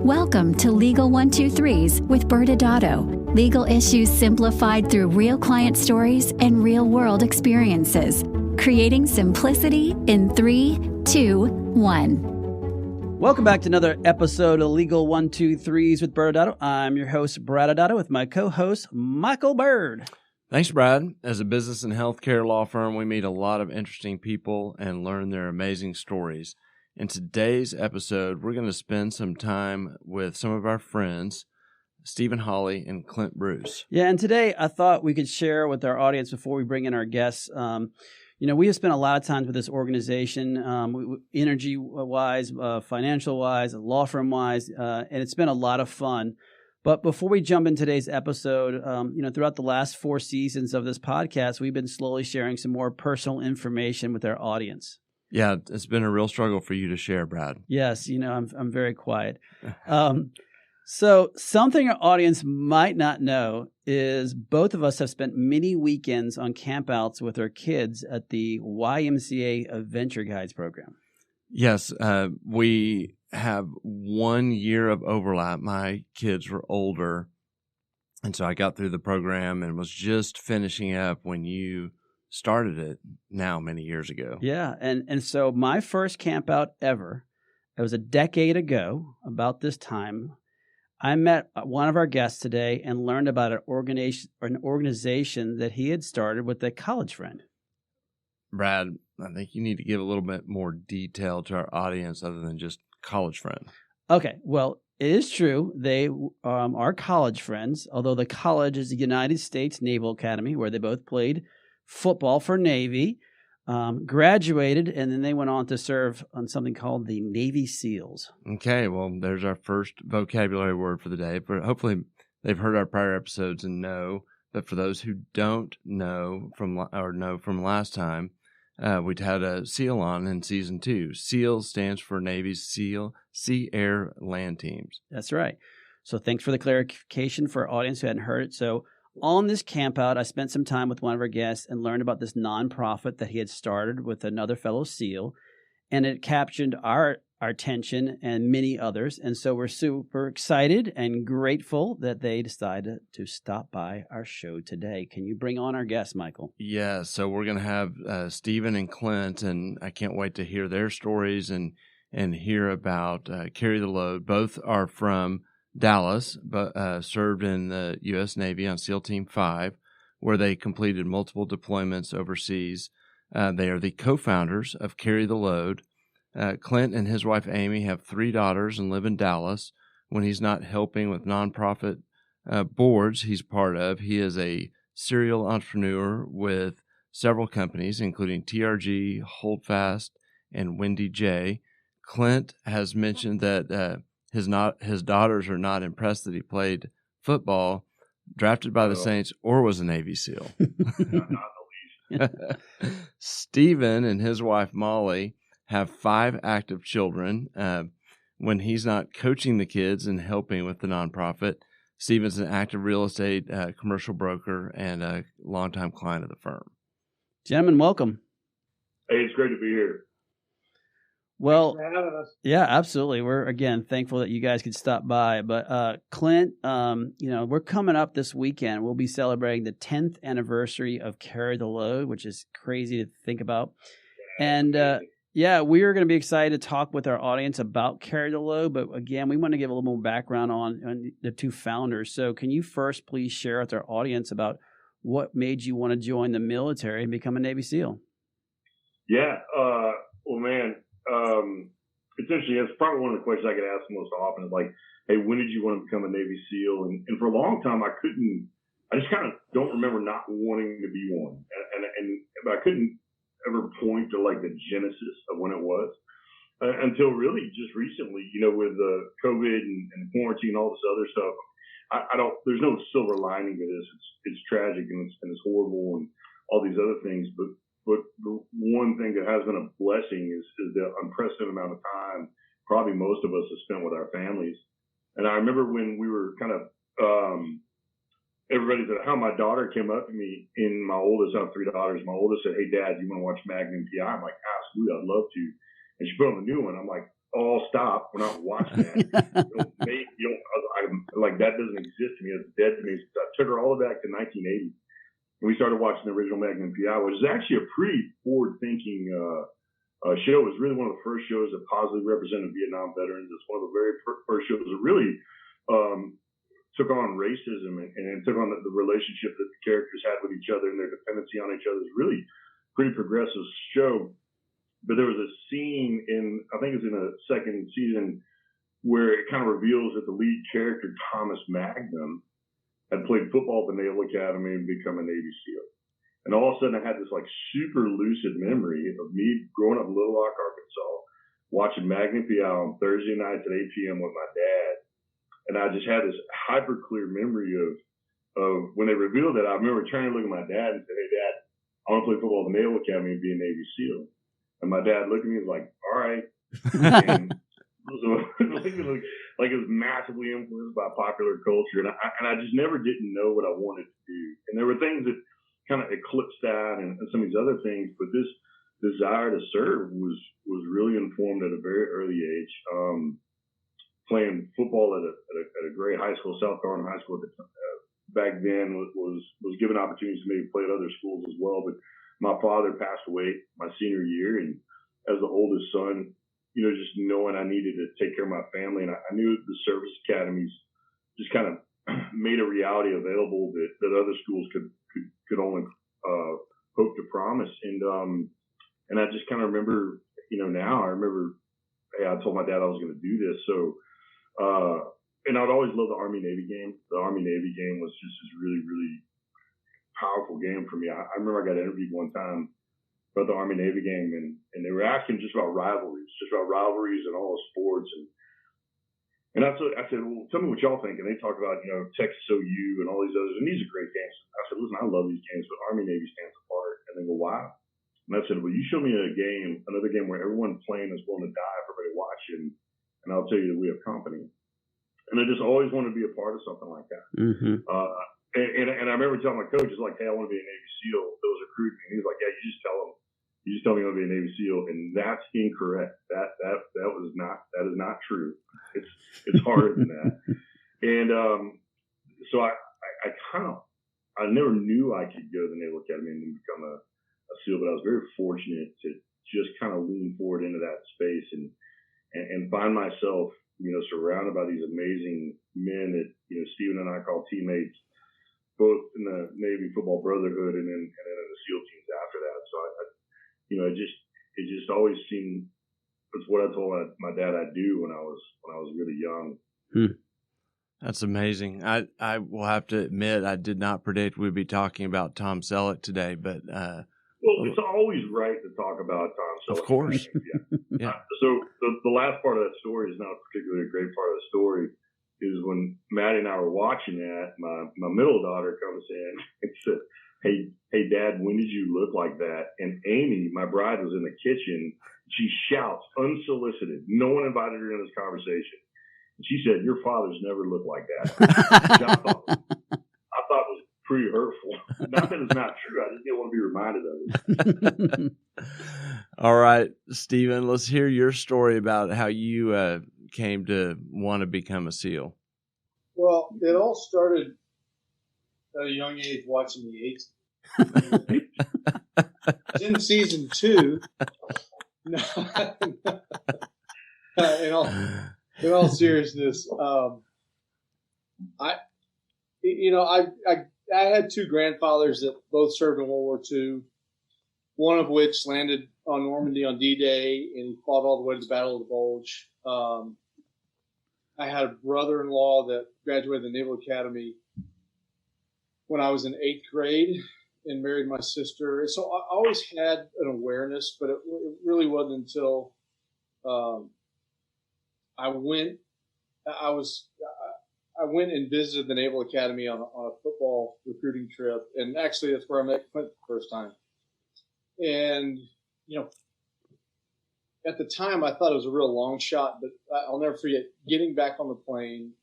Welcome to Legal 123s with ByrdAdatto. Legal issues simplified through real client stories and real-world experiences. Creating simplicity in 3, 2, 1. Welcome back to another episode of Legal 123s with ByrdAdatto. I'm your host, ByrdAdatto, with my co-host, Michael Byrd. Thanks, Brad. As a business and healthcare law firm, we meet a lot of interesting people and learn their amazing stories. In today's episode, we're going to spend some time with some of our friends, Stephen Holley and Clint Bruce. Yeah, and today I thought we could share with our audience before we bring in our guests. We have spent a lot of time with this organization, energy-wise, financial-wise, law firm-wise, and it's been a lot of fun. But before we jump in today's episode, throughout the last 4 seasons of this podcast, we've been slowly sharing some more personal information with our audience. Yeah, it's been a real struggle for you to share, Brad. Yes, I'm very quiet. So something our audience might not know is both of us have spent many weekends on campouts with our kids at the YMCA Adventure Guides program. Yes, we have 1 year of overlap. My kids were older, and so I got through the program and was just finishing up when you started it now many years ago. Yeah, and so my first camp out ever, it was a decade ago, about this time. I met one of our guests today and learned about an organization that he had started with a college friend. Brad, I think you need to give a little bit more detail to our audience other than just college friend. Okay, well, it is true. They are college friends, although the college is the United States Naval Academy, where they both played football for Navy, graduated, and then they went on to serve on something called the Navy SEALs. Okay, well, there's our first vocabulary word for the day. But hopefully they've heard our prior episodes and know. But for those who don't know from last time, we'd had a SEAL on in season 2. SEAL stands for Navy's SEAL, Sea, Air, Land Teams. That's right. So thanks for the clarification for our audience who hadn't heard it. So on this campout, I spent some time with one of our guests and learned about this nonprofit that he had started with another fellow SEAL, and it captured our attention and many others. And so we're super excited and grateful that they decided to stop by our show today. Can you bring on our guests, Michael? Yeah, so we're going to have Stephen and Clint, and I can't wait to hear their stories and hear about Carry the Load. Both are from Dallas, but served in the U.S. Navy on SEAL Team 5, where they completed multiple deployments overseas. They are the co-founders of Carry the Load. Clint and his wife Amy have 3 daughters and live in Dallas. When he's not helping with nonprofit boards he's part of, he is a serial entrepreneur with several companies, including TRG, Holdfast, and Wendy J. Clint has mentioned that his daughters are not impressed that he played football, drafted by the Saints, or was a Navy SEAL. Stephen and his wife Molly have 5 active children. When he's not coaching the kids and helping with the nonprofit, Stephen's an active real estate commercial broker and a longtime client of the firm. Gentlemen, welcome. Hey, it's great to be here. Well, yeah, absolutely. We're, again, thankful that you guys could stop by. But Clint, we're coming up this weekend. We'll be celebrating the 10th anniversary of Carry the Load, which is crazy to think about. And, we are going to be excited to talk with our audience about Carry the Load. But, again, we want to give a little more background on the 2 founders. So can you first please share with our audience about what made you want to join the military and become a Navy SEAL? Yeah. It's interesting. It's probably one of the questions I get asked most often is like, hey, when did you want to become a Navy SEAL? And for a long time, I just kind of don't remember not wanting to be one. But I couldn't ever point to like the genesis of when it was until really just recently, with the COVID and quarantine and all this other stuff. There's no silver lining to this. It's tragic and it's horrible and all these other things. But the one thing that has been a blessing is the unprecedented amount of time probably most of us have spent with our families. And I remember when we were kind of everybody said how my daughter came up to me, and my oldest, I have 3 daughters. My oldest said, "Hey, Dad, do you want to watch Magnum PI?" I'm like, "Absolutely, I'd love to." And she put on the new one. I'm like, all stop. We're not watching that. That doesn't exist to me. It's dead to me. So I took her all the way back to 1980. And we started watching the original Magnum P.I., which is actually a pretty forward-thinking show. It was really one of the first shows that positively represented Vietnam veterans. It's one of the very first shows that really took on racism and took on the relationship that the characters had with each other and their dependency on each other. It's really pretty progressive show. But there was a scene I think it's in the second season, where it kind of reveals that the lead character, Thomas Magnum, had played football at the Naval Academy and become a Navy SEAL. And all of a sudden I had this like super lucid memory of me growing up in Little Rock, Arkansas, watching Magnum P.I. on Thursday nights at 8 p.m. with my dad. And I just had this hyper clear memory of when they revealed that. I remember turning to look at my dad and saying, "Hey Dad, I want to play football at the Naval Academy and be a Navy SEAL." And my dad looked at me and was like, "All right." And it was massively influenced by popular culture, and I just never didn't know what I wanted to do. And there were things that kind of eclipsed that, and some of these other things. But this desire to serve was really informed at a very early age. Playing football at a great high school, South Carolina High School, back then was given opportunities to maybe play at other schools as well. But my father passed away my senior year, and as the oldest son, just knowing I needed to take care of my family. And I knew the service academies just kind of made a reality available that other schools could only hope to promise. And I just kind of remember, now I remember, hey, I told my dad I was going to do this. So, and I'd always loved the Army-Navy game. The Army-Navy game was just this really, really powerful game for me. I remember I got interviewed one time about the Army-Navy game, and they were asking just about rivalries and all the sports. And I said, well, tell me what y'all think. And they talked about, Texas OU and all these others. And these are great games. I said, listen, I love these games, but Army-Navy stands apart. And they go, why? And I said, well, you show me another game where everyone playing is willing to die for everybody watching, and I'll tell you that we have company. And I just always wanted to be a part of something like that. Mm-hmm. And I remember telling my coach, it's like, hey, I want to be a Navy SEAL. That was recruiting me. And he was like, yeah, you just tell him. You just tell me I'm going to be a Navy SEAL, and that's incorrect. That is not true. It's harder than that. And so I never knew I could go to the Naval Academy and become a SEAL, but I was very fortunate to just kind of lean forward into that space and find myself, surrounded by these amazing men that Stephen and I call teammates, both in the Navy Football Brotherhood and then in the SEAL teams after that. So it just always seemed, it's what I told my dad I'd do when I was really young. That's amazing. I will have to admit, I did not predict we'd be talking about Tom Selleck today, but well, it's always right to talk about Tom Selleck. Of course. Yeah. So the last part of that story is not particularly a great part of the story. Is when Maddie and I were watching that, my middle daughter comes in and said, hey, Dad, when did you look like that? And Amy, my bride, was in the kitchen. She shouts, unsolicited. No one invited her in this conversation. And she said, your father's never looked like that. Which I thought was pretty hurtful. Not that it's not true. I just didn't want to be reminded of it. All right, Stephen, let's hear your story about how you came to want to become a SEAL. Well, it all started at a young age watching the 8s. In season 2. No, in all seriousness, I had 2 grandfathers that both served in World War II. One of which landed on Normandy on D-Day, and he fought all the way to the Battle of the Bulge. I had a brother-in-law that graduated the Naval Academy when I was in 8th grade and married my sister. So I always had an awareness, but it really wasn't until I went and visited the Naval Academy on a football recruiting trip. And actually, that's where I met Clint the first time. And, at the time, I thought it was a real long shot, but I'll never forget getting back on the plane,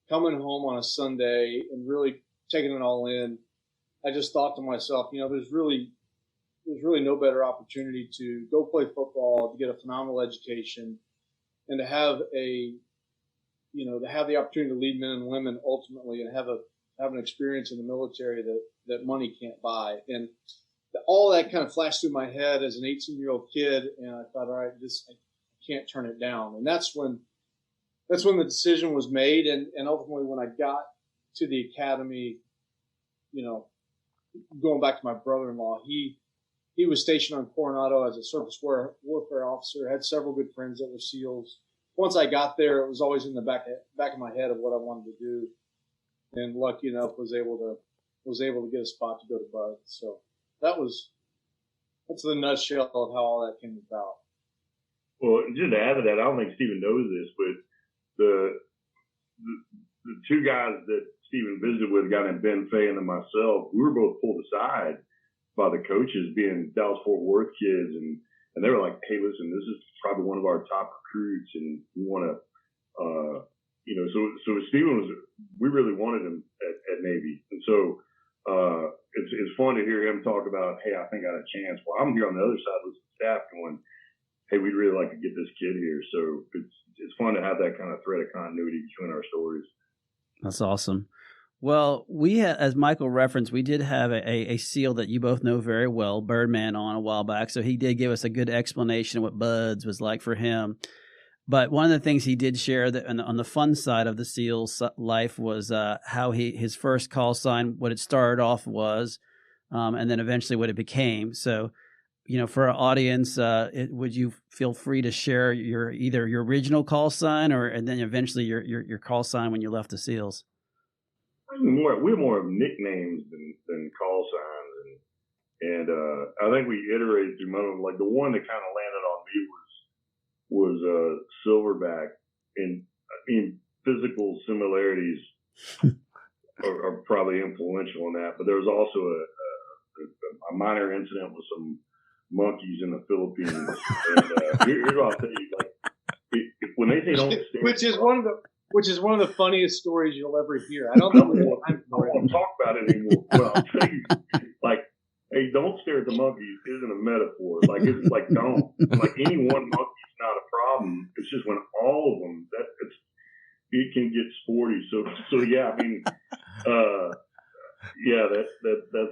coming home on a Sunday, and really taking it all in. I just thought to myself, there's really no better opportunity to go play football, to get a phenomenal education, and to have to have the opportunity to lead men and women ultimately, and have an experience in the military that money can't buy. And all that kind of flashed through my head as an 18-year-old kid, and I thought, all right, I can't turn it down. And that's when the decision was made, and ultimately when I got to the academy, going back to my brother-in-law, he was stationed on Coronado as a surface warfare officer, had several good friends that were SEALs. Once I got there, it was always in the back of my head of what I wanted to do, and lucky enough was able to get a spot to go to Bud. So that's the nutshell of how all that came about. Well, just to add to that, I don't think Stephen knows this, but the two guys that Stephen visited with, a guy named Ben Fay and then myself, we were both pulled aside by the coaches, being Dallas-Fort Worth kids, and they were like, "Hey, listen, this is probably one of our top recruits, and we want to, So Stephen we really wanted him at Navy, and so it's fun to hear him talk about, hey, I think I got a chance. Well, I'm here on the other side with the staff going, hey, we'd really like to get this kid here. So it's fun to have that kind of thread of continuity between our stories. That's awesome. Well, as Michael referenced, we did have a SEAL that you both know very well, Birdman, on a while back. So he did give us a good explanation of what Buds was like for him. But one of the things he did share that on the fun side of the SEAL's life was how his first call sign, what it started off was, and then eventually what it became. So, for our audience, would you feel free to share either your original call sign and then eventually your call sign when you left the SEALs? We're more of nicknames than call signs, and I think we iterated through most of them. Like the one that kind of landed on me was Silverback, and I mean physical similarities are probably influential in that. But there was also a minor incident with some monkeys in the Philippines, and here's what I'll tell you: like when they say don't stare, which is one of the funniest stories you'll ever hear. I don't know. I don't want to talk about it anymore. Well, I'll tell you, like, hey, don't stare at the monkeys isn't a metaphor. Like, it's like, don't. Like, any one monkey's not a problem. It's just when all of them, it can get sporty. So yeah, I mean, that's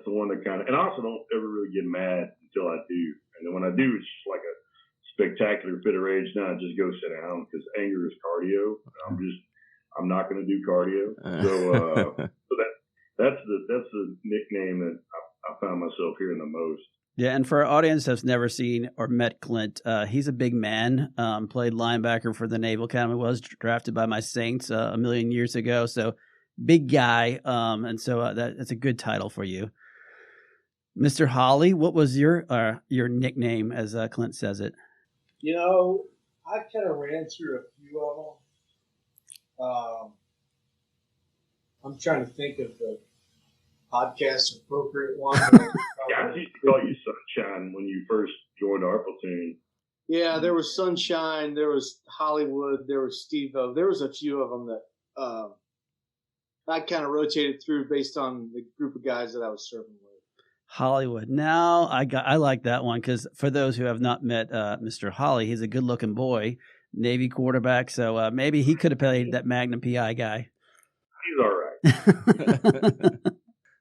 the one that kind of, and I also don't ever really get mad until I do. And then when I do, it's just like a spectacular fit of rage. Now I just go sit down because anger is cardio. I'm not going to do cardio. So that's the nickname that I found myself hearing the most. Yeah, and for our audience that's never seen or met Clint, he's a big man, played linebacker for the Naval Academy, was drafted by my Saints a million years ago. So big guy, and so that's a good title for you. Mr. Holley, what was your nickname, as Clint says it? I kind of ran through a few of them. I'm trying to think of the podcast appropriate one. I used to call you Sunshine when you first joined our platoon. Yeah, there was Sunshine, there was Hollywood, there was Steve-O. There was a few of them that I kind of rotated through based on the group of guys that I was serving with. Hollywood. Now I like that one because for those who have not met Mr. Holley, he's a good-looking boy, Navy quarterback. So maybe he could have played that Magnum PI guy. He's all right.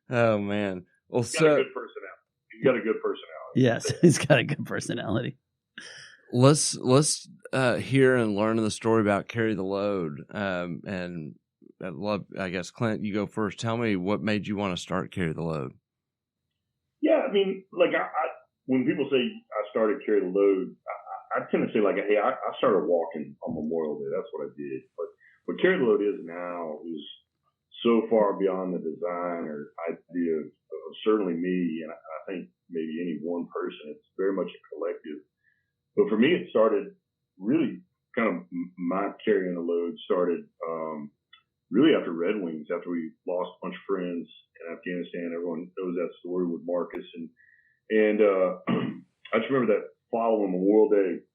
Oh man. Well, He's got a good personality. He's got a good personality. Yes, he's got a good personality. Let's hear and learn the story about Carry the Load. And I'd love, I guess, Clint, you go first. Tell me what made you want to start Carry the Load. Yeah, I mean, like I when people say I started Carry the Load, I tend to say like, hey, I started walking on Memorial Day. That's what I did. But what Carry the Load is now is so far beyond the design or idea of certainly me, and I think maybe any one person. It's very much a collective. But for me, it started really kind of my carrying the load started really after Red Wings, after we lost a bunch of friends in Afghanistan. Everyone knows that story with Marcus. And I just remember that following Memorial Day,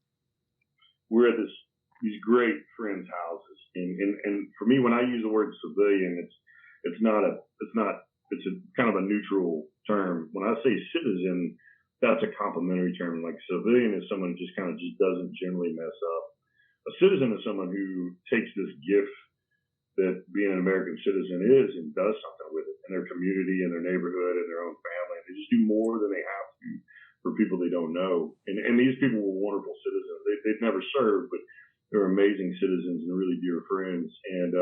we're at these great friends' houses. And for me, when I use the word civilian, it's a kind of a neutral term. When I say citizen, that's a complimentary term. Like civilian is someone who just doesn't generally mess up. a citizen is someone who takes this gift that being an American citizen is and does something with it in their community, in their neighborhood, in their own family. They just do more than they have to for people they don't know. And these people were wonderful citizens. They'd never served, but they were amazing citizens and really dear friends. And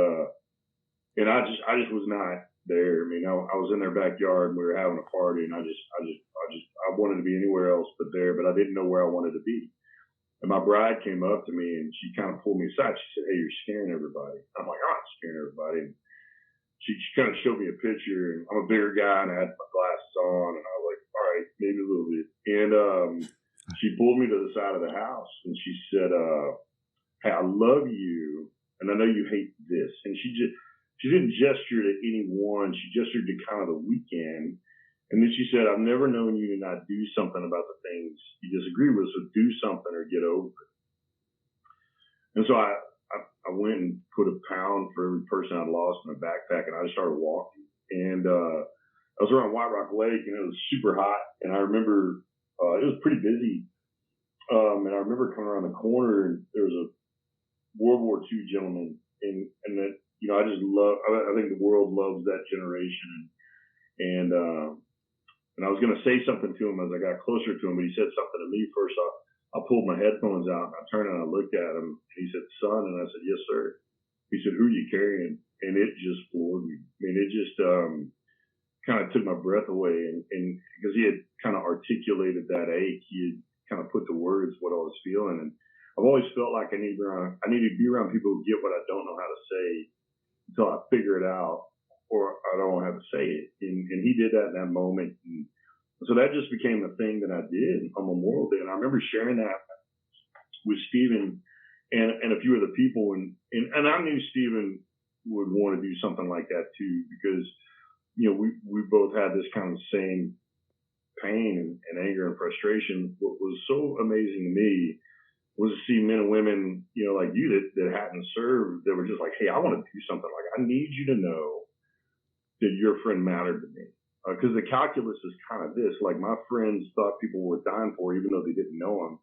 I just was not there. I mean, I was in their backyard and we were having a party, and I wanted to be anywhere else but there, but I didn't know where I wanted to be. And my bride came up to me and she kind of pulled me aside. She said, "Hey, you're scaring everybody." I'm like, "I'm not scaring everybody." And she kind of showed me a picture, and I'm a bigger guy and I had my glasses on, and I was like, "All right, maybe a little bit." And she pulled me to the side of the house and she said, "Hey, I love you, and I know you hate this." And she didn't gesture to anyone. She gestured to kind of the weekend. And then she said, "I've never known you to not do something about the things you disagree with, so do something or get over it." And so I went and put a pound for every person I'd lost in a backpack, and I just started walking. And I was around White Rock Lake, and it was super hot. And I remember it was pretty busy. And I remember coming around the corner, and there was a World War II gentleman, and that, you know, I think the world loves that generation. And I was going to say something to him as I got closer to him, but he said something to me first. I pulled my headphones out, and I turned and I looked at him. And he said, "Son," and I said, "Yes, sir." He said, "Who are you carrying?" And it just floored me. I mean, it just kind of took my breath away. And because he had kind of articulated that ache, he had kind of put to words what I was feeling. And I've always felt like I need to be around people who get what I don't know how to say until I figure it out, or I don't have to say it. And he did that in that moment. And so that just became a thing that I did on Memorial Day. And I remember sharing that with Stephen and a few other people. And I knew Stephen would want to do something like that too, because, you know, we both had this kind of same pain and anger and frustration. What was so amazing to me was to see men and women, you know, like you that hadn't served, that were just like, "Hey, I want to do something. Like, I need you to know that your friend mattered to me." Because the calculus is kind of this, like, my friends thought people were dying for, even though they didn't know them.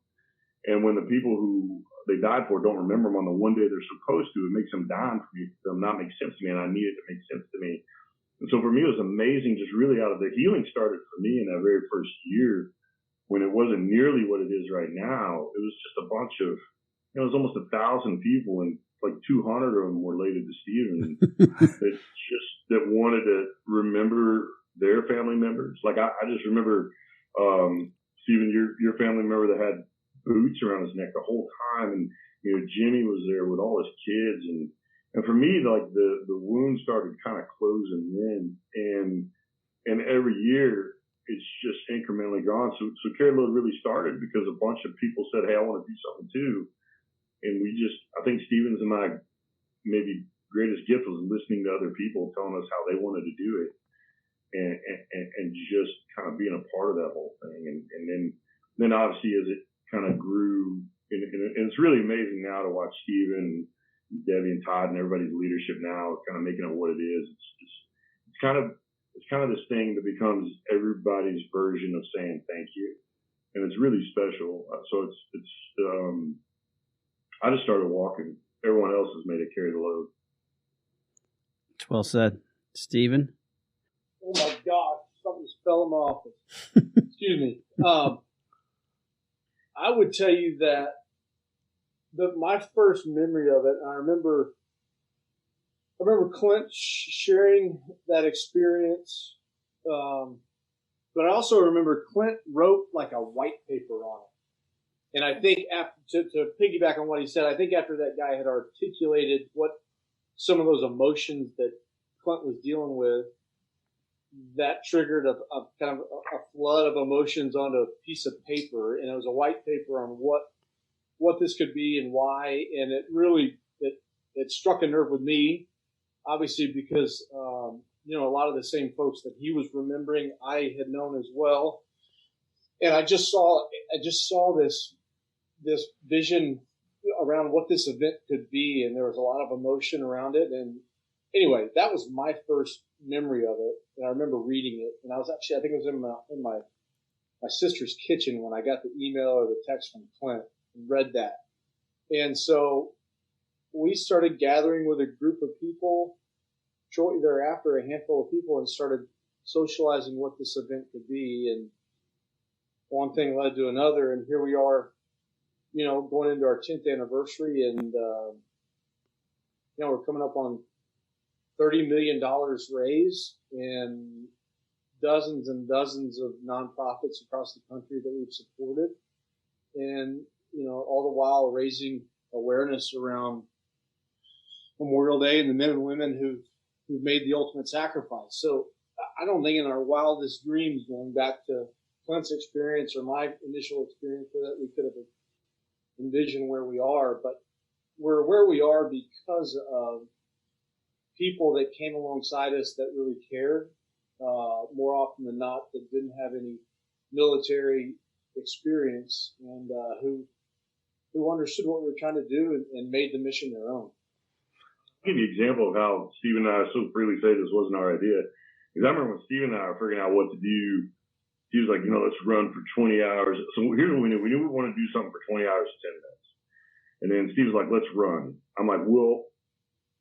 And when the people who they died for don't remember them on the one day they're supposed to, it makes them dying for them not make sense to me, and I need it to make sense to me. And so for me, it was amazing, just really out of the healing started for me in that very first year, when it wasn't nearly what it is right now. It was just a bunch of, you know, it was almost 1,000 people, and like 200 of them were related to Stephen that wanted to remember their family members. Like I just remember, Stephen, your family member that had boots around his neck the whole time, and, you know, Jimmy was there with all his kids, and for me, like the wound started kind of closing in, and every year it's just incrementally gone. So Carry the Load really started because a bunch of people said, "Hey, I want to do something too," and I think Stephen's and my maybe greatest gift was listening to other people telling us how they wanted to do it. And just kind of being a part of that whole thing. And then obviously as it kind of grew, and it's really amazing now to watch Stephen, Debbie, and Todd and everybody's leadership now kind of making it what it is. It's kind of this thing that becomes everybody's version of saying thank you. And it's really special. So I just started walking. Everyone else has made it Carry the Load. It's well said. Stephen? Oh my gosh, something just fell in my office. Excuse me. I would tell you that my first memory of it, I remember Clint sharing that experience, but I also remember Clint wrote like a white paper on it. And I think to piggyback on what he said, I think after that guy had articulated what some of those emotions that Clint was dealing with, that triggered a kind of a flood of emotions onto a piece of paper, and it was a white paper on what this could be and why. And it really it struck a nerve with me, obviously, because you know, a lot of the same folks that he was remembering I had known as well. And I just saw this vision around what this event could be, and there was a lot of emotion around it. And anyway, that was my first memory of it, and I remember reading it. And I think it was in my sister's kitchen when I got the email or the text from Clint and read that. And so we started gathering with a group of people shortly thereafter, a handful of people, and started socializing what this event could be. And one thing led to another, and here we are, going into our 10th anniversary, and we're coming up on $30 million raised, and dozens and dozens of nonprofits across the country that we've supported, and all the while raising awareness around Memorial Day and the men and women who've made the ultimate sacrifice. So I don't think in our wildest dreams, going back to Clint's experience or my initial experience with it, we could have envisioned where we are. But we're where we are because of people that came alongside us that really cared, more often than not, that didn't have any military experience, and who understood what we were trying to do and made the mission their own. I'll give you an example of how Steve and I so freely say this wasn't our idea. Because I remember when Steve and I were figuring out what to do, he was like, let's run for 20 hours. So here's what we knew. We knew we wanted to do something for 20 hours to 10 minutes. And then Steve was like, let's run. I'm like, well,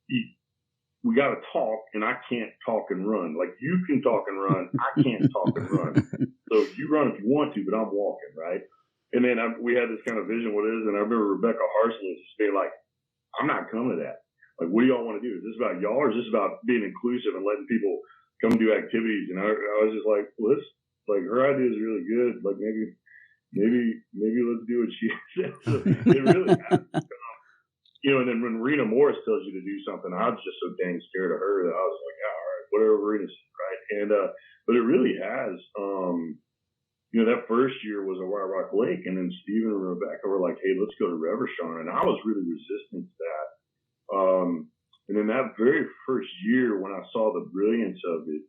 we got to talk, and I can't talk and run. Like, you can talk and run. I can't talk and run. So you run if you want to, but I'm walking, right? And then we had this kind of vision, what it is. And I remember Rebecca Harsley just being like, I'm not coming to that. Like, what do y'all want to do? Is this about y'all, or is this about being inclusive and letting people come do activities? And I was just like, well, her idea is really good. Like, maybe let's do what she said. So it really happened. And then when Rena Morris tells you to do something, I was just so dang scared of her that I was like, all right, whatever Rena said, right? And but it really has. That first year was a White Rock Lake, and then Stephen and Rebecca were like, hey, let's go to Reverchon, and I was really resistant to that. And then that very first year, when I saw the brilliance of it,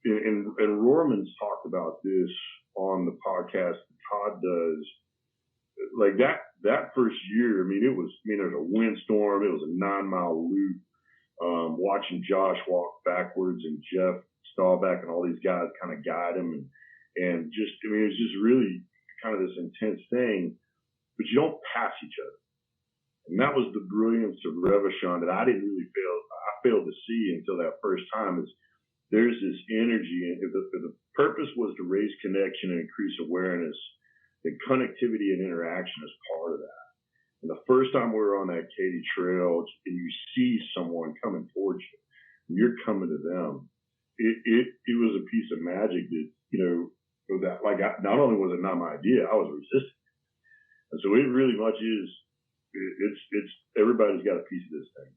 and Rorman's talked about this on the podcast that Todd does, like that first year, there was a windstorm, it was a 9-mile loop, watching Josh walk backwards and Jeff Staubach and all these guys kind of guide him, and just, it was just really kind of this intense thing, but you don't pass each other. And that was the brilliance of Reverchon that I failed to see until that first time, is there's this energy, and if the purpose was to raise connection and increase awareness, then connectivity and interaction is part of that. And the first time we were on that Katy Trail, and you see someone coming towards you, and you're coming to them, it was a piece of magic that, that, like, not only was it not my idea, I was resisting. And so it really much is, it's everybody's got a piece of this thing.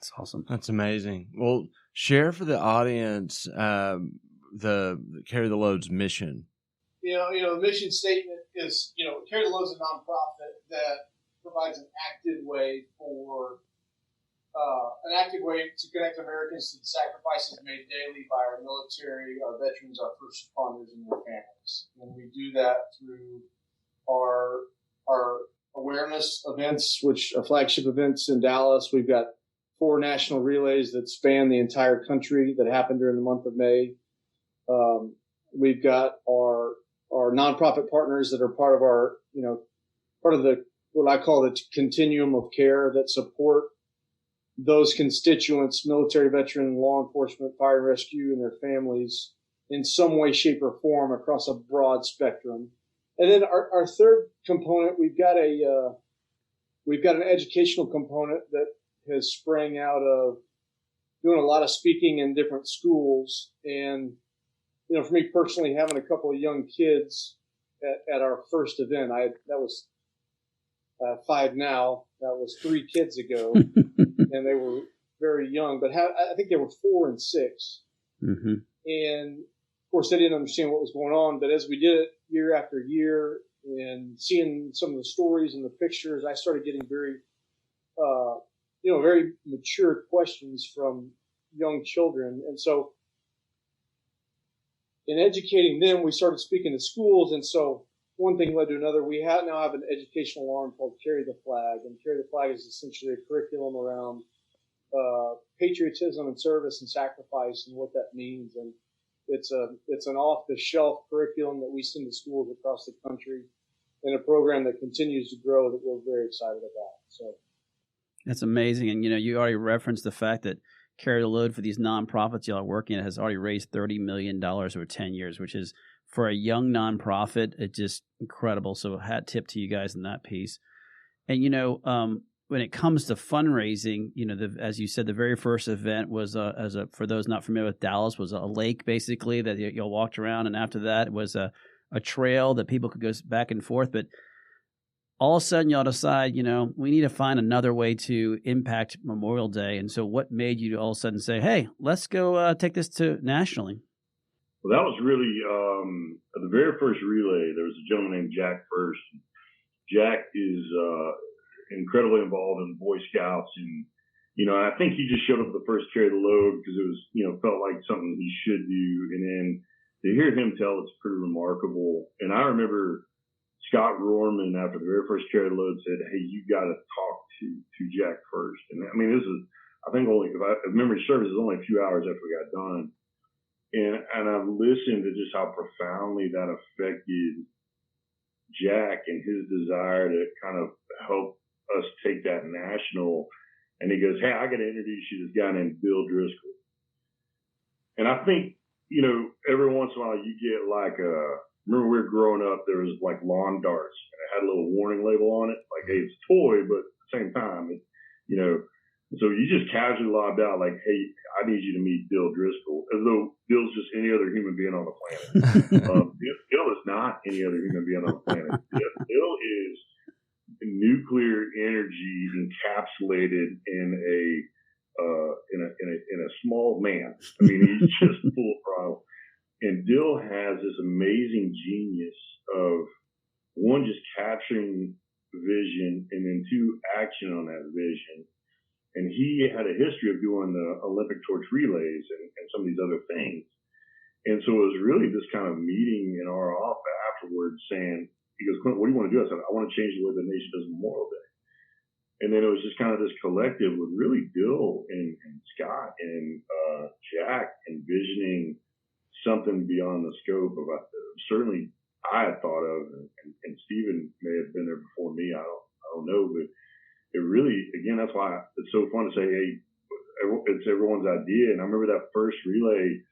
That's awesome. That's amazing. Well, share for the audience the Carry the Load's mission. The mission statement is, Carry the Load's a nonprofit that provides an active way to connect Americans to the sacrifices made daily by our military, our veterans, our first responders, and their families. And we do that through our awareness events, which are flagship events in Dallas. We've got 4 national relays that span the entire country that happen during the month of May. We've got our nonprofit partners that are part of our, part of the, what I call the continuum of care, that support those constituents, military, veteran, law enforcement, fire and rescue, and their families in some way, shape, or form across a broad spectrum. And then our third component, we've got an educational component that has sprang out of doing a lot of speaking in different schools. And, for me personally, having a couple of young kids at our first event, that was 5 now. That was 3 kids ago, and they were very young. But I think they were 4 and 6. Mm-hmm. And of course, they didn't understand what was going on. But as we did it year after year, and seeing some of the stories and the pictures, I started getting very mature questions from young children. And so, in educating them, we started speaking to schools. And so, one thing led to another. We now have an educational arm called Carry the Flag. And Carry the Flag is essentially a curriculum around patriotism and service and sacrifice and what that means. And it's an off-the-shelf curriculum that we send to schools across the country, and a program that continues to grow that we're very excited about. So, That's amazing. And, you already referenced the fact that Carry the Load for these nonprofits y'all are working at has already raised $30 million over 10 years, which is, for a young nonprofit, it's just incredible. So hat tip to you guys in that piece. And, when it comes to fundraising, as you said, the very first event was, for those not familiar with Dallas, was a lake basically that y'all walked around. And after that, it was a trail that people could go back and forth. But all of a sudden, y'all decide, we need to find another way to impact Memorial Day. And so what made you all of a sudden say, hey, let's go take this to nationally? Well, that was really the very first relay. There was a gentleman named Jack First. Jack is incredibly involved in Boy Scouts. And, I think he just showed up at the first Carry the Load because it was, felt like something he should do. And then to hear him tell, it's pretty remarkable. And I remember Scott Rohrman, after the very first Carry the Load, said, hey, you got to talk to Jack First. And I mean, this is, I think only, if memory serves, it was only a few hours after we got done. And I've listened to just how profoundly that affected Jack and his desire to kind of help us take that national. And he goes, hey, I got to introduce you to this guy named Bill Driscoll. And I think, every once in a while you get like remember we were growing up, there was like lawn darts and it had a little warning label on it, like, hey, it's a toy, but at the same time, so you just casually lobbed out like, hey, I need you to meet Bill Driscoll, as though Bill's just any other human being on the planet. Bill is not any other human being on the planet. Bill is nuclear energy encapsulated in a small man. I mean, he's just full throttle. And Bill has this amazing genius of, one, just capturing vision, and then two, action on that vision. And he had a history of doing the Olympic torch relays and some of these other things. And so it was really this kind of meeting in our office afterwards saying, he goes, Clint, what do you want to do? I said, I want to change the way the nation does Memorial Day. And then it was just kind of this collective with really Bill and Scott and Jack envisioning something beyond the scope of certainly I had thought of, and Stephen may have been there before me. I don't know, but it really, again, that's why it's so fun to say, hey, it's everyone's idea. And I remember that first relay,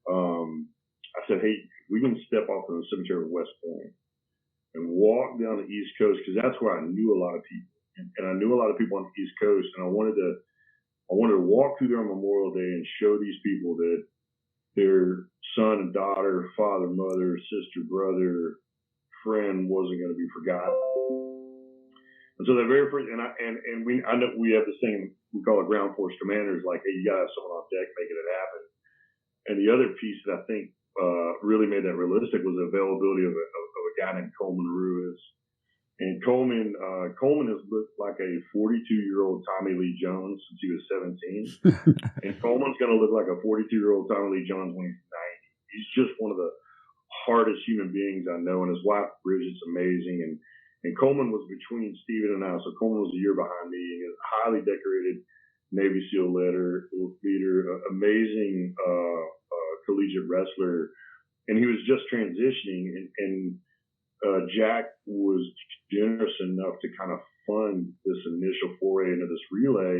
I said, hey, we can step off of the cemetery of West Point and walk down the East Coast, because that's where I knew a lot of people. And I knew a lot of people on the East Coast, and I wanted to walk through there on Memorial Day and show these people that their son and daughter, father, mother, sister, brother, friend wasn't going to be forgotten. And so that very first, I know we have this thing we call it ground force commanders, like, hey, you got to have someone on deck making it happen. And the other piece that I think really made that realistic was the availability of a guy named Coleman Ruiz. And Coleman has looked like a 42-year-old Tommy Lee Jones since he was 17. And Coleman's going to look like a 42-year-old Tommy Lee Jones when he's 90. He's just one of the hardest human beings I know. And his wife, Bridget's amazing. And Coleman was between Stephen and I. So Coleman was a year behind me. And he's a highly decorated Navy SEAL leader, amazing collegiate wrestler. And he was just transitioning. And Jack was generous enough to kind of fund this initial foray into this relay.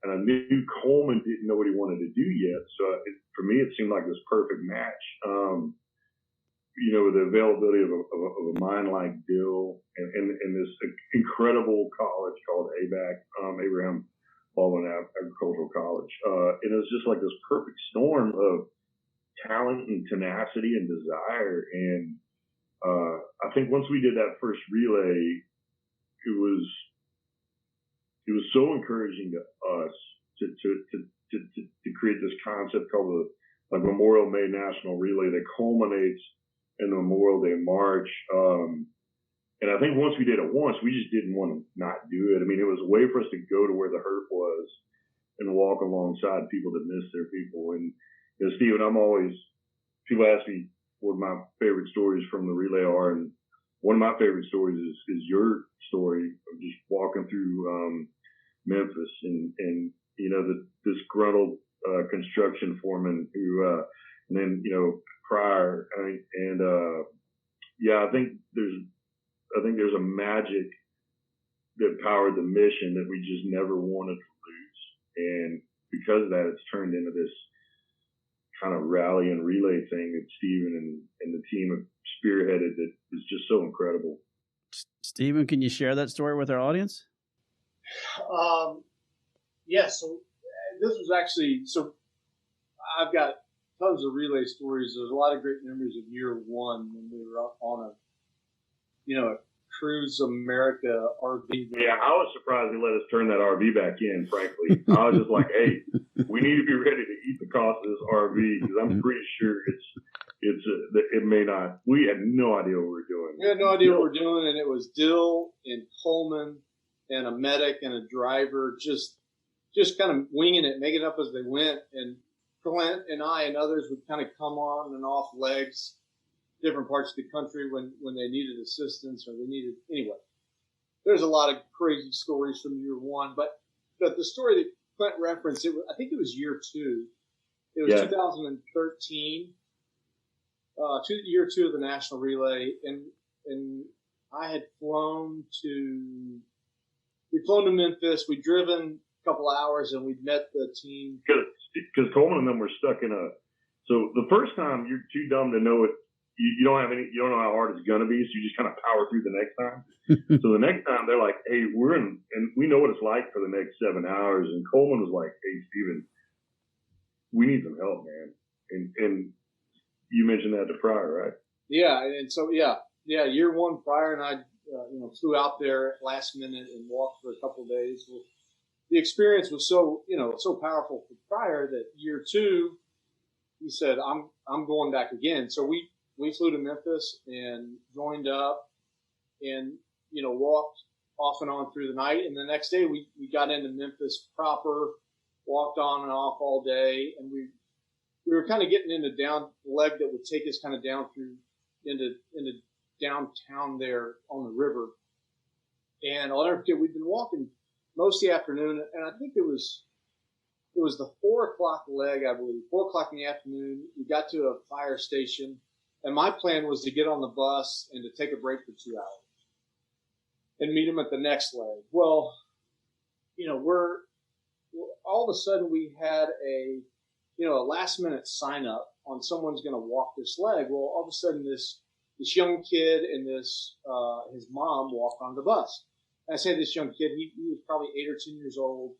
And I knew Coleman didn't know what he wanted to do yet. So for me, it seemed like this perfect match. With the availability of a mind like Bill and this incredible college called ABAC, Abraham Baldwin Agricultural College. And it was just like this perfect storm of talent and tenacity and desire. And I think once we did that first relay, it was so encouraging to us to create this concept called the Memorial May National Relay that culminates in the Memorial Day March. And I think once we did it once, we just didn't want to not do it. I mean, it was a way for us to go to where the hurt was and walk alongside people that miss their people. And Stephen, people ask me what my favorite stories from the relay are, and one of my favorite stories is your story of just walking through Memphis and the disgruntled construction foreman who and then prior I think there's a magic that powered the mission that we just never wanted to lose. And because of that, it's turned into this kind of rally and relay thing that Stephen and the team have spearheaded that is just so incredible. Stephen, can you share that story with our audience? Yeah, so this was actually, so I've got tons of relay stories. There's a lot of great memories of year one when we were up on a Cruise America RV. Yeah, I was surprised they let us turn that RV back in, frankly. I was just like, hey, we need to be ready to eat the cost of this RV because I'm pretty sure it may not. We had no idea what we were doing. We had no idea what we were doing, and it was Dill and Coleman and a medic and a driver just kind of winging it, making it up as they went. And Clint and I and others would kind of come on and off legs, different parts of the country when they needed assistance or they needed, anyway. There's a lot of crazy stories from year one, but the story that Clint referenced, I think it was year two. It was 2013, year two of the National Relay, and I had flown to Memphis. We'd driven a couple hours, and we'd met the team. Because Coleman and them were stuck in so the first time you're too dumb to know it. You don't know how hard it's gonna be, so you just kind of power through the next time. So the next time they're like, "Hey, we're in, and we know what it's like for the next 7 hours." And Coleman was like, "Hey, Steven, we need some help, man." And you mentioned that to Pryor, right? Yeah, and so year one, Pryor and I, flew out there at last minute and walked for a couple of days. Well, the experience was so powerful for Pryor that year two, he said, "I'm going back again." So we flew to Memphis and joined up and, walked off and on through the night. And the next day we got into Memphis proper, walked on and off all day. And we were kind of getting into down leg that would take us kind of down through into downtown there on the river. And I'll never forget, we'd been walking most of the afternoon. And I think it was the 4 o'clock leg, I believe, 4 o'clock in the afternoon. We got to a fire station. And my plan was to get on the bus and to take a break for 2 hours and meet him at the next leg. Well, we're all of a sudden we had a last minute sign up on someone's going to walk this leg. Well, all of a sudden this young kid and his mom walked on the bus. And I say this young kid, he was probably 8 or 10 years old,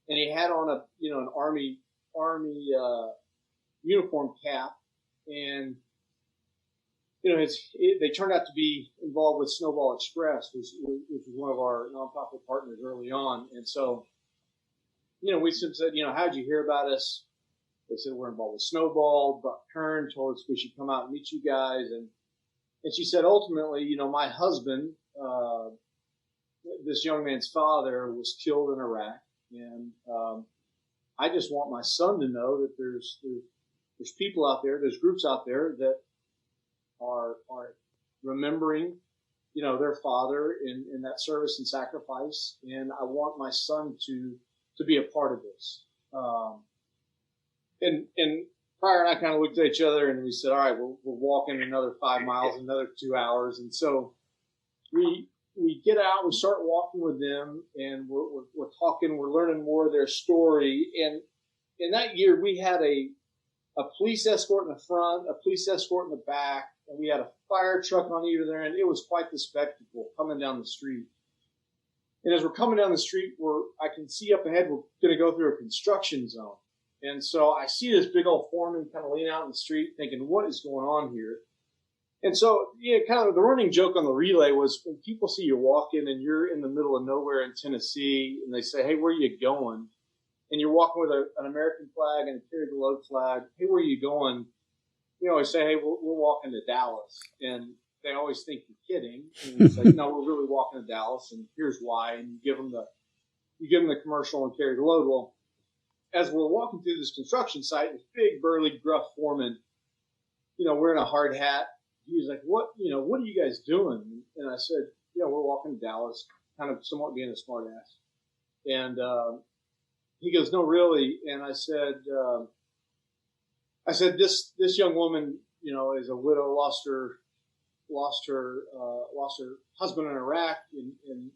and he had on an army uniform cap, and they turned out to be involved with Snowball Express, which was one of our nonprofit partners early on. And so, we said, how'd you hear about us? They said, we're involved with Snowball. Buck Kern told us we should come out and meet you guys. And she said, ultimately, my husband, this young man's father, was killed in Iraq. And I just want my son to know that there's people out there, there's groups out there that are remembering, their father in that service and sacrifice. And I want my son to be a part of this. And Pryor and I kind of looked at each other and we said, all right, we're walking another 5 miles, another 2 hours. And so we get out, we start walking with them, and we're talking, we're learning more of their story. And in that year, we had a police escort in the front, a police escort in the back, and we had a fire truck on either end. It was quite the spectacle coming down the street. And as we're coming down the street, I can see up ahead, we're going to go through a construction zone. And so I see this big old foreman kind of lean out in the street thinking, what is going on here? And so, kind of the running joke on the relay was when people see you walking and you're in the middle of nowhere in Tennessee and they say, hey, where are you going? And you're walking with an American flag and a carry the load flag. Hey, where are you going? You always say, hey, we're walking to Dallas. And they always think you're kidding. And you say, no, we're really walking to Dallas, and here's why. And you give them the commercial and carry the load. Well, as we're walking through this construction site, this big, burly, gruff foreman, wearing a hard hat, he was like, what are you guys doing? And I said, we're walking to Dallas, kind of somewhat being a smart ass. And he goes, no, really. And I said, this young woman, is a widow, lost her husband in Iraq, and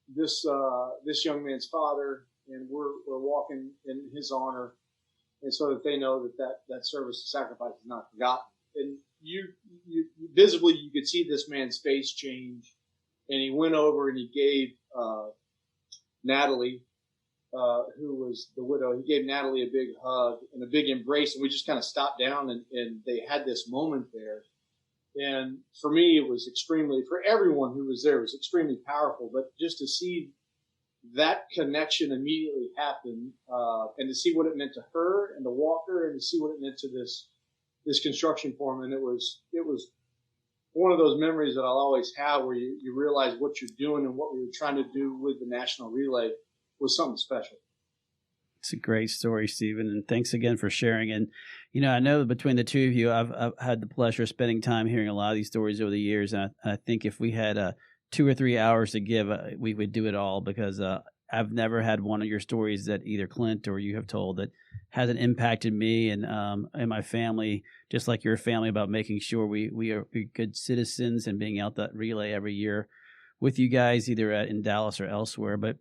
this young man's father, and we're walking in his honor, and so that they know that service and sacrifice is not forgotten. And you visibly you could see this man's face change, and he went over and he gave Natalie, who was the widow, he gave Natalie a big hug and a big embrace, and we just kind of stopped down and they had this moment there. And for me, it was for everyone who was there, it was extremely powerful. But just to see that connection immediately happen, and to see what it meant to her and to Walker, and to see what it meant to this construction foreman, it was one of those memories that I'll always have, where you realize what you're doing and what we were trying to do with the national relay was something special. It's a great story, Stephen, and thanks again for sharing. And, I know between the two of you, I've had the pleasure of spending time hearing a lot of these stories over the years. And I think if we had 2 or 3 hours to give, we would do it all, because I've never had one of your stories that either Clint or you have told that hasn't impacted me and my family, just like your family, about making sure we are good citizens and being out that relay every year with you guys, either in Dallas or elsewhere. But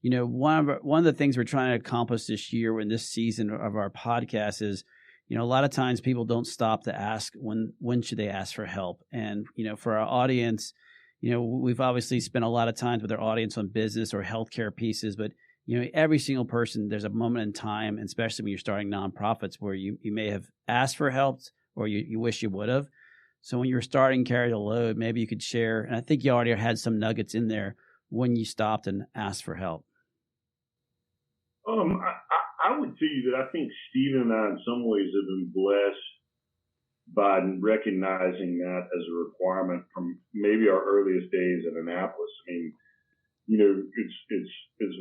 one of the things we're trying to accomplish this year in this season of our podcast is, a lot of times people don't stop to ask when should they ask for help. And, for our audience, we've obviously spent a lot of time with our audience on business or healthcare pieces, but, every single person, there's a moment in time, especially when you're starting nonprofits, where you may have asked for help or you wish you would have. So when you're starting Carry the Load, maybe you could share, and I think you already had some nuggets in there, when you stopped and asked for help. I would tell you that I think Stephen and I in some ways have been blessed by recognizing that as a requirement from maybe our earliest days at Annapolis. I mean, it's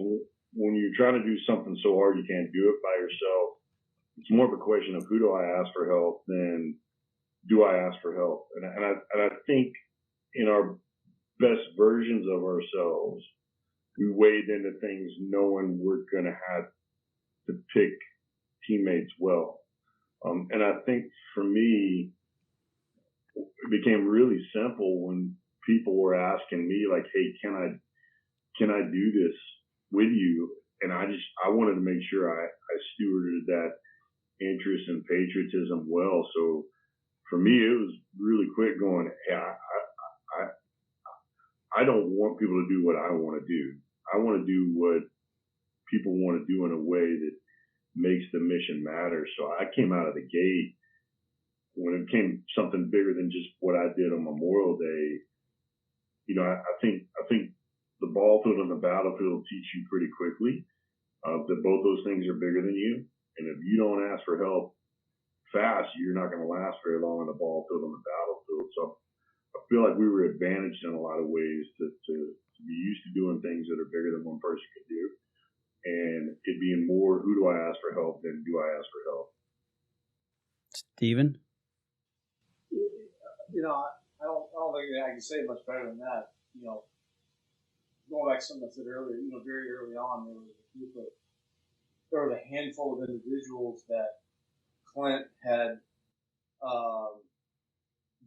when you're trying to do something so hard you can't do it by yourself, it's more of a question of who do I ask for help than do I ask for help. And I think in our best versions of ourselves, we wade into things knowing we're going to have to pick teammates well. And I think for me, it became really simple when people were asking me, like, hey, can I do this with you? And I wanted to make sure I stewarded that interest and patriotism well. So for me, it was really quick going, hey, I don't want people to do what I want to do. I want to do what people want to do in a way that makes the mission matter. So I came out of the gate, when it became something bigger than just what I did on Memorial Day. I think the ball field and the battlefield teach you pretty quickly that both those things are bigger than you. And if you don't ask for help fast, you're not going to last very long on the ball field and the battlefield. So I feel like we were advantaged in a lot of ways to be used to doing things that are bigger than one person could do. And it being more, who do I ask for help than do I ask for help? Stephen? I don't think I can say much better than that. Going back to something I said earlier, very early on, there was a handful of individuals that Clint had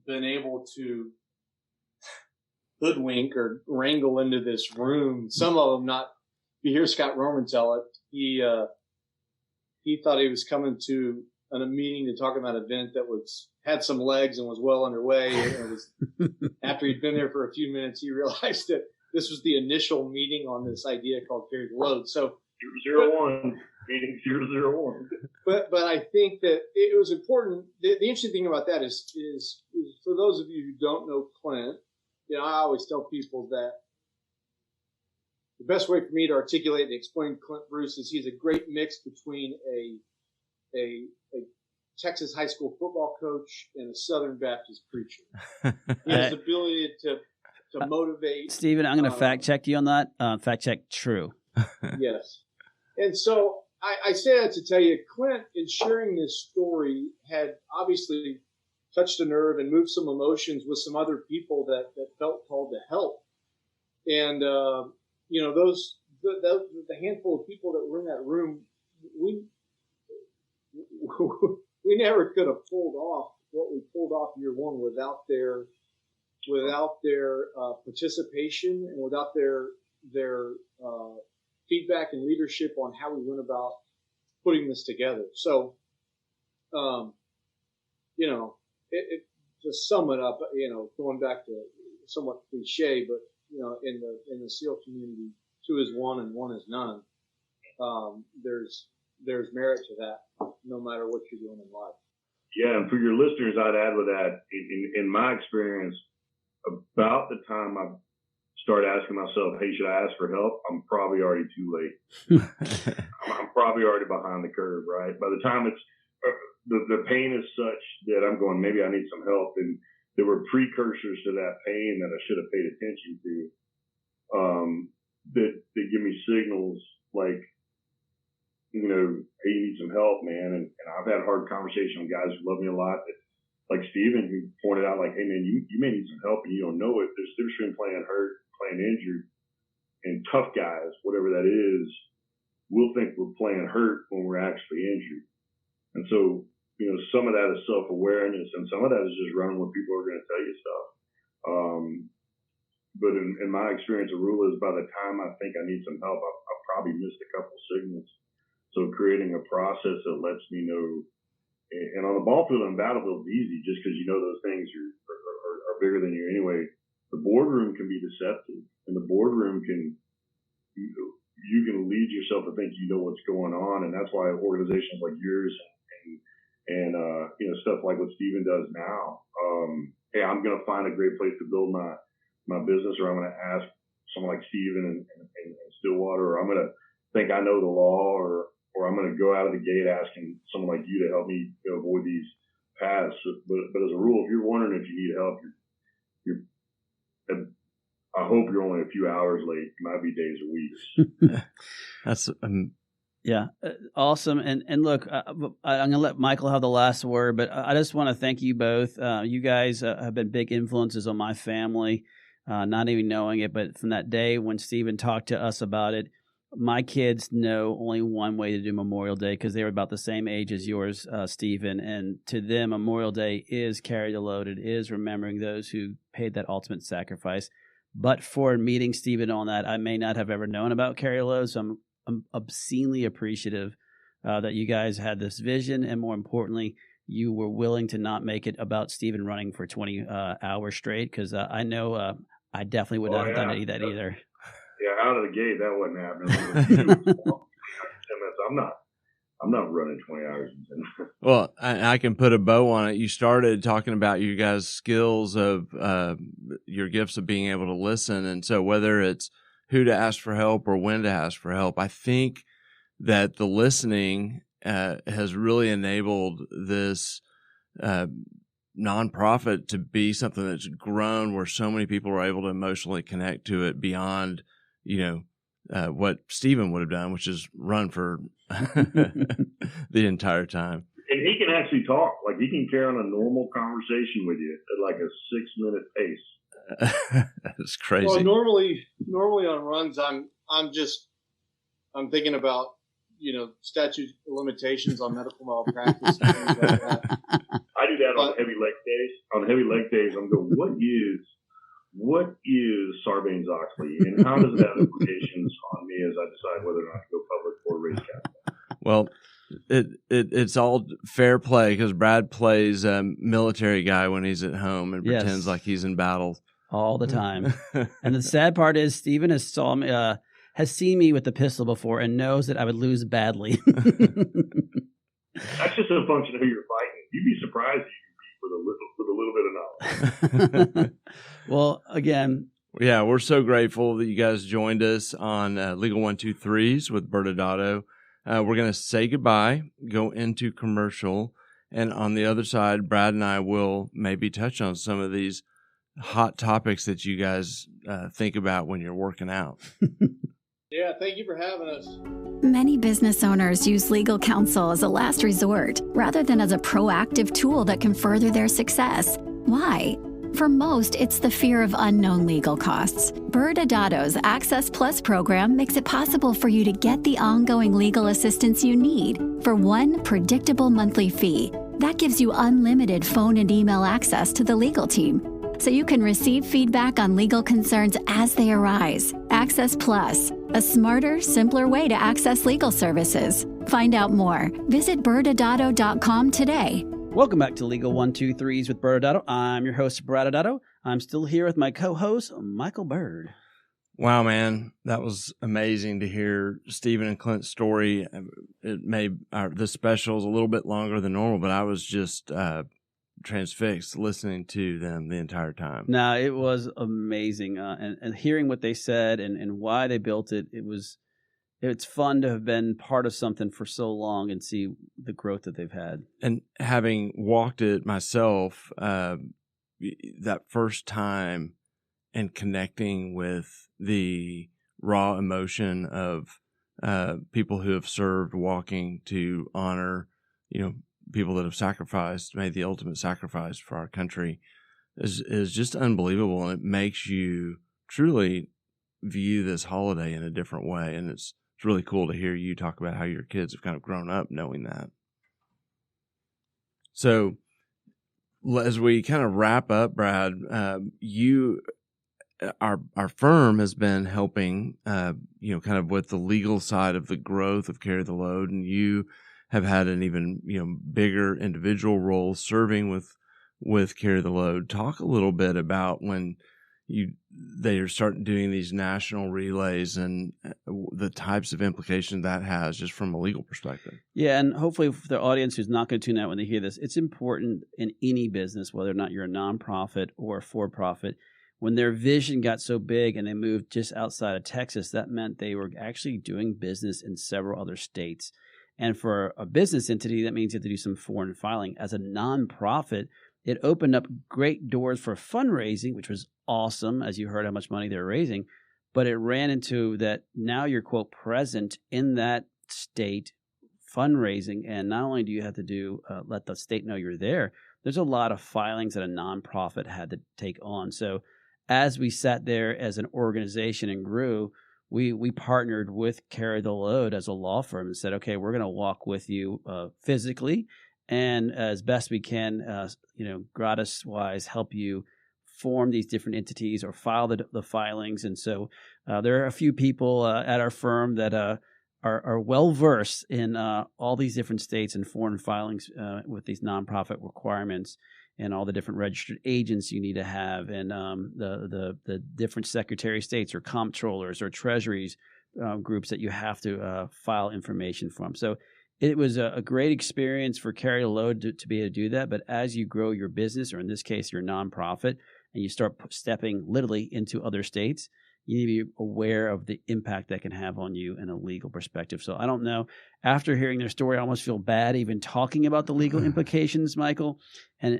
been able to hoodwink or wrangle into this room. Some of them not. You hear Scott Roman tell it. He thought he was coming to a meeting to talk about an event that had some legs and was well underway. And it was after he'd been there for a few minutes, he realized that this was the initial meeting on this idea called Carry the Load. So 001, meeting 001. But I think that it was important. The interesting thing about that is for those of you who don't know Clint, I always tell people that the best way for me to articulate and explain Clint Bruce is he's a great mix between a Texas high school football coach and a Southern Baptist preacher. He has the ability to motivate. Stephen, I'm going to fact check you on that. Fact check true. Yes. And so I say that to tell you, Clint, in sharing this story, had obviously touched a nerve and moved some emotions with some other people that felt called to help. And, the handful of people that were in that room, we never could have pulled off what we pulled off year one without their participation and without their their feedback and leadership on how we went about putting this together. So, to sum it up, going back to somewhat cliche, but in the SEAL community, 2 is 1 and 1 is none. There's merit to that, no matter what you're doing in life. Yeah, and for your listeners, I'd add with that, in my experience, about the time I started asking myself, hey, should I ask for help? I'm probably already too late. I'm probably already behind the curve, right? By the time it's the pain is such that I'm going, maybe I need some help. And there were precursors to that pain that I should have paid attention to that give me signals like, hey, you need some help, man. And I've had hard conversations with guys who love me a lot, that, like Steven, who pointed out, like, hey, man, you may need some help and you don't know it. There's a difference between playing hurt, playing injured, and tough guys, whatever that is, we'll think we're playing hurt when we're actually injured. And so, some of that is self-awareness, and some of that is just running when people are going to tell you stuff. But in my experience, the rule is by the time I think I need some help, I've probably missed a couple signals. So creating a process that lets me know, and on the ball field and battlefield is easy just because those things are bigger than you anyway. The boardroom can be deceptive, and the boardroom you can lead yourself to think you know what's going on, and that's why organizations like yours and stuff like what Steven does now. Hey, I'm going to find a great place to build my business, or I'm going to ask someone like Steven and Stillwater, or I'm going to think I know the law, or I'm going to go out of the gate asking someone like you to help me avoid these paths. But as a rule, if you're wondering if you need help, I hope you're only a few hours late. It might be days or weeks. That's awesome. And look, I'm going to let Michael have the last word, but I just want to thank you both. You guys have been big influences on my family, not even knowing it. But from that day when Steven talked to us about it, my kids know only one way to do Memorial Day because they were about the same age as yours, Steven. And to them, Memorial Day is carry the load. It is remembering those who paid that ultimate sacrifice. But for meeting Steven on that, I may not have ever known about carry the load. So I'm obscenely appreciative that you guys had this vision. And more importantly, you were willing to not make it about Steven running for 20 hours straight, because I know I definitely would not have done that either. Yeah, out of the gate, that wasn't happening. I'm not running 20 hours in 10 minutes. Well, I can put a bow on it. You started talking about you guys' skills of your gifts of being able to listen. And so whether it's who to ask for help or when to ask for help, I think that the listening has really enabled this nonprofit to be something that's grown where so many people are able to emotionally connect to it beyond, what Steven would have done, which is run for the entire time. And he can actually talk. Like, he can carry on a normal conversation with you at like a 6-minute pace. That's crazy. Well, normally on runs, I'm thinking about, statute sarbanes on medical malpractice and things like that. I do that on heavy leg days. On heavy leg days, I'm going, what is Sarbanes-Oxley, and how does it have implications on me as I decide whether or not to go public or raise capital? Well, it's all fair play because Brad plays a military guy when he's at home and pretends like he's in battle all the time. And the sad part is Steven has seen me with the pistol before and knows that I would lose badly. That's just a function of who you're fighting. You'd be surprised if you can beat with a little bit of knowledge. Well, again. Yeah, we're so grateful that you guys joined us on Legal 123s with ByrdAdatto. We're going to say goodbye, go into commercial, and on the other side, Brad and I will maybe touch on some of these hot topics that you guys think about when you're working out. Yeah, thank you for having us. Many business owners use legal counsel as a last resort rather than as a proactive tool that can further their success. Why? For most, it's the fear of unknown legal costs. ByrdAdatto's Access Plus program makes it possible for you to get the ongoing legal assistance you need for one predictable monthly fee. That gives you unlimited phone and email access to the legal team, so you can receive feedback on legal concerns as they arise, Access Plus, a smarter, simpler way to access legal services. Find out more. Visit ByrdAdatto.com today. Welcome back to Legal 123s with ByrdAdatto. I'm your host, ByrdAdatto. I'm still here with my co-host, Michael Byrd. Wow, man, that was amazing to hear Stephen and Clint's story. It made the specials a little bit longer than normal, but I was just transfixed listening to them the entire time. No, it was amazing. And hearing what they said and why they built it, it's fun to have been part of something for so long and see the growth that they've had. And having walked it myself, that first time and connecting with the raw emotion of people who have served, walking to honor, people that have sacrificed, made the ultimate sacrifice for our country is just unbelievable. And it makes you truly view this holiday in a different way. And it's really cool to hear you talk about how your kids have kind of grown up knowing that. So as we kind of wrap up, Brad, our firm has been helping, kind of with the legal side of the growth of Carry the Load, and you have had an even, bigger individual role serving with Carry the Load. Talk a little bit about when they are starting doing these national relays and the types of implications that has just from a legal perspective. Yeah, and hopefully for the audience who's not going to tune out when they hear this, it's important in any business, whether or not you're a nonprofit or a for-profit. When their vision got so big and they moved just outside of Texas, that meant they were actually doing business in several other states. And for a business entity, that means you have to do some foreign filing. As a nonprofit, it opened up great doors for fundraising, which was awesome, as you heard how much money they were raising. But it ran into that now you're, quote, present in that state fundraising. And not only do you have to let the state know you're there, there's a lot of filings that a nonprofit had to take on. So as we sat there as an organization and grew, we partnered with Carry the Load as a law firm and said, okay, we're going to walk with you physically and as best we can, gratis-wise, help you form these different entities or file the filings. And so there are a few people at our firm that are well-versed in all these different states and foreign filings with these nonprofit requirements and all the different registered agents you need to have, and the different secretary of states or comptrollers or treasuries groups that you have to file information from. So it was a great experience for Carry the Load to be able to do that. But as you grow your business, or in this case, your nonprofit, and you start stepping literally into other states, you need to be aware of the impact that can have on you in a legal perspective. So I don't know. After hearing their story, I almost feel bad even talking about the legal implications, Michael. And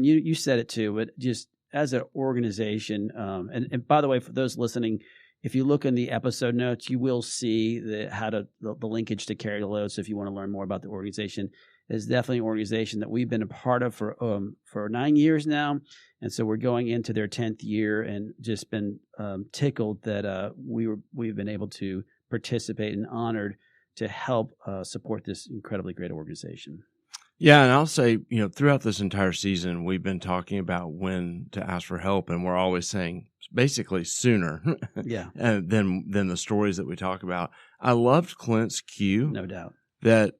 you said it too. But just as an organization, and by the way, for those listening, if you look in the episode notes, you will see the linkage to Carry the Load. So if you want to learn more about the organization, it's definitely an organization that we've been a part of for 9 years now. And so we're going into their 10th year and just been tickled that we've been able to participate and honored to help support this incredibly great organization. Yeah, and I'll say, throughout this entire season, we've been talking about when to ask for help, and we're always saying basically sooner than the stories that we talk about. I loved Clint's cue. No doubt. That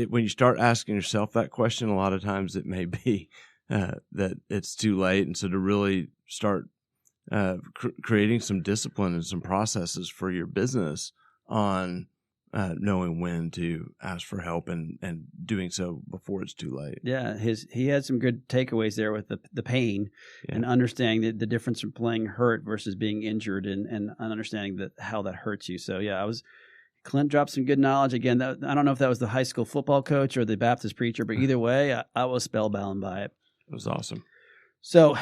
when you start asking yourself that question, a lot of times it may be that it's too late. And so to really start creating some discipline and some processes for your business on knowing when to ask for help and doing so before it's too late. Yeah, he had some good takeaways there with the pain and understanding the difference from playing hurt versus being injured and understanding how that hurts you. So yeah, Clint dropped some good knowledge. Again, I don't know if that was the high school football coach or the Baptist preacher, but either way, I was spellbound by it. It was awesome. So,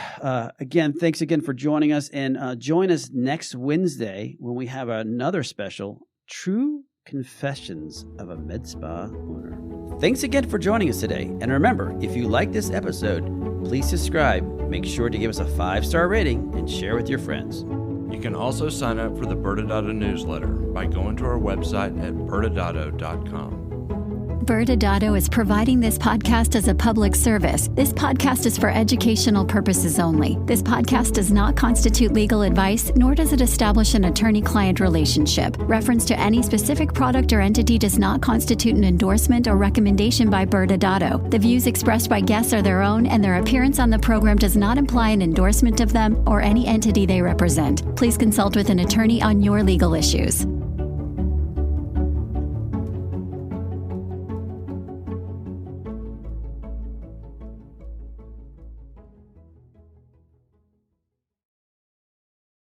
again, thanks again for joining us. And join us next Wednesday when we have another special, True Confessions of a Med Spa Owner. Thanks again for joining us today. And remember, if you like this episode, please subscribe. Make sure to give us a 5-star rating and share with your friends. You can also sign up for the ByrdAdatto newsletter by going to our website at ByrdAdatto.com. ByrdAdatto is providing this podcast as a public service. This podcast is for educational purposes only. This podcast does not constitute legal advice, nor does it establish an attorney-client relationship. Reference to any specific product or entity does not constitute an endorsement or recommendation by ByrdAdatto. The views expressed by guests are their own, and their appearance on the program does not imply an endorsement of them or any entity they represent. Please consult with an attorney on your legal issues.